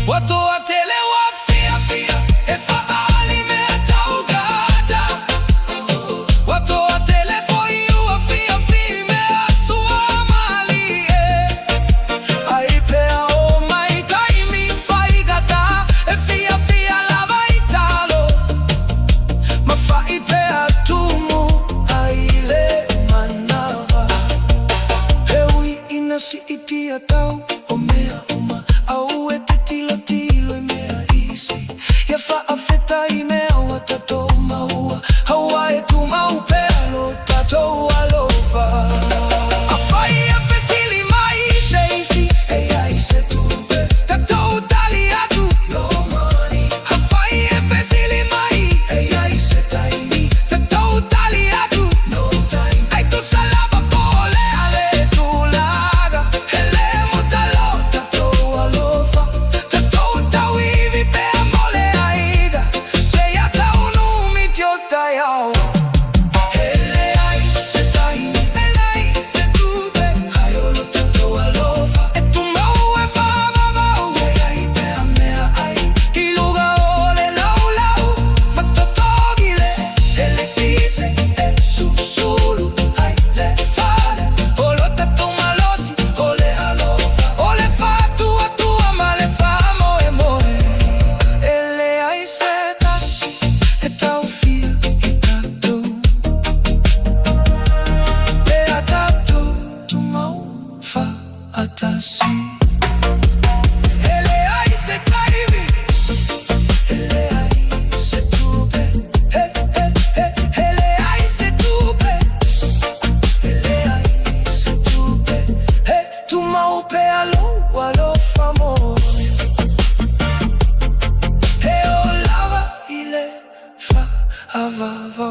Watu watele wafia fia efa alime ataugata. Watu watele for you wafia fime asua mali aipea o my time faigata efia fia lava italo mafa ipea tumu aile manava hewi inasi itia tau omea uma au etetilo tilo imea isi yafa afeta imea watato maua hawa etuma upea lo tato walofa afai afesili maise isi eya ise tube tato utali atu no money afai afesili mai eya ise taimi tato utali atu no time ai tu salaba pole ale tulaga hele mutalo tato walofa tato utawivi pea mole aiga seya taunumi tiota yao hele aise taimi hele aise tube hayolo tato walofa etumau efamamau eya ipea mea ai iluga ole lau lau matotogile hele tise susulu ai le fale olo tato malosi ole alofa ole fatu atua male famo e moe ele aise tasi etau fia itatu e atatu tumau fa atasi ele aise taimi ele aise tube ele aise tube ele aise tube tumau pe alo famo he o lava ile fa avavo